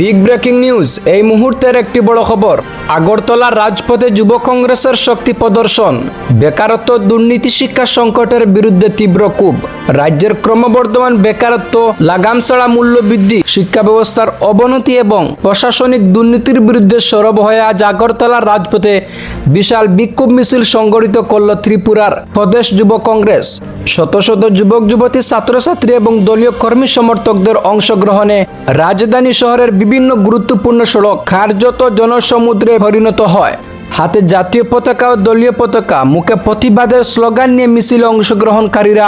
Big breaking news এই মুহূর্তের একটি বড় খবর। আগরতলার রাজপথে যুব কংগ্রেসের শক্তি প্রদর্শন। বেকারত্ব, দুর্নীতি, শিক্ষা সংকটের বিরুদ্ধে তীব্র ক্ষোভ। রাজ্যের ক্রমবর্ধমান বেকারত্ব, লাগামছাড়া মূল্যবৃদ্ধি, শিক্ষা ব্যবস্থার অবনতি এবং প্রশাসনিক দুর্নীতির বিরুদ্ধে সরব হয়ে আজ আগরতলার রাজপথে বিশাল বিক্ষোভ মিছিল সংগঠিত করল ত্রিপুরার প্রদেশ যুব কংগ্রেস। শত শত যুবক যুবতী, ছাত্রছাত্রী এবং দলীয় কর্মী সমর্থকদের অংশগ্রহণে রাজধানী শহরের বিভিন্ন গুরুত্বপূর্ণ সড়ক কার্যত জনসমুদ্রে পরিণত হয়। হাতে জাতীয় পতাকা ও দলীয় পতাকা, মুখে প্রতিবাদের স্লোগান নিয়ে মিছিলে অংশগ্রহণকারীরা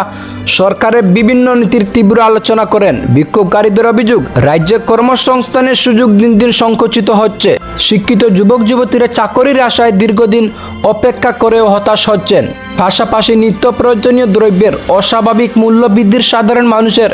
সরকারের বিভিন্ন নীতির তীব্র আলোচনা করেন। বিক্ষোভকারীদের অভিযোগ, রাজ্যে কর্মসংস্থানের সুযোগ দিন দিন সংকুচিত হচ্ছে। শিক্ষিত যুবক যুবতীরা চাকরির আশায় দীর্ঘদিন অপেক্ষা করেও হতাশ হচ্ছেন। পাশাপাশি নিত্য প্রয়োজনীয় দ্রব্যের অস্বাভাবিক মূল্য বৃদ্ধির সাধারণ মানুষের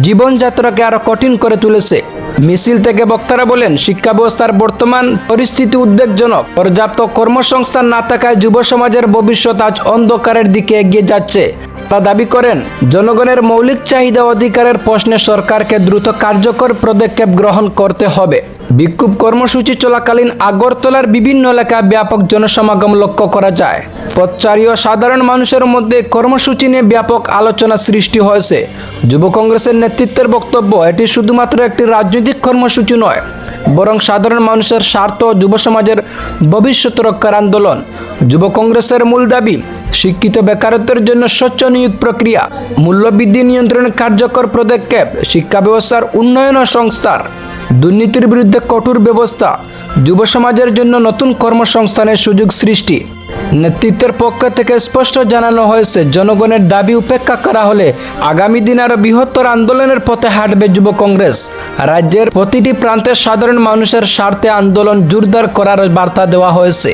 জীবনযাত্রাকে আরো কঠিন করে তুলেছে। মিছিল থেকে বক্তারা বলেন, শিক্ষা ব্যবস্থার বর্তমান পরিস্থিতি উদ্বেগজনক। পর্যাপ্ত কর্মসংস্থান না থাকায় যুব সমাজের ভবিষ্যৎ আজ অন্ধকারের দিকে এগিয়ে যাচ্ছে। তারা দাবি করেন, জনগণের মৌলিক চাহিদা অধিকারের প্রশ্নে সরকারকে দ্রুত কার্যকর পদক্ষেপ গ্রহণ করতে হবে। বিক্ষোভ কর্মসূচি চলাকালীন আগরতলার বিভিন্ন এলাকায় ব্যাপক জনসমাগম লক্ষ্য করা যায়। পথচারী ও সাধারণ মানুষের মধ্যে কর্মসূচি নিয়ে ব্যাপক আলোচনা সৃষ্টি হয়েছে। যুব কংগ্রেসের নেতৃত্বের বক্তব্য, এটি শুধুমাত্র একটি রাজনৈতিক কর্মসূচি নয়, বরং সাধারণ মানুষের স্বার্থ ও যুব সমাজের ভবিষ্যৎ রক্ষার আন্দোলন। যুব কংগ্রেসের মূল দাবি, শিক্ষিত বেকারত্বের জন্য স্বচ্ছ নিয়োগ প্রক্রিয়া, মূল্যবৃদ্ধি নিয়ন্ত্রণের কার্যকর পদক্ষেপ, শিক্ষা ব্যবস্থার উন্নয়ন ও সংস্কার, দুর্নীতির বিরুদ্ধে কঠোর ব্যবস্থা, যুব সমাজের জন্য নতুন কর্মসংস্থানের সুযোগ সৃষ্টি। নেতৃত্বের পক্ষ থেকে স্পষ্ট জানানো হয়েছে, জনগণের দাবি উপেক্ষা করা হলে আগামী দিন আরও বৃহত্তর আন্দোলনের পথে হাঁটবে যুব কংগ্রেস। রাজ্যের প্রতিটি প্রান্তের সাধারণ মানুষের স্বার্থে আন্দোলন জোরদার করার বার্তা দেওয়া হয়েছে।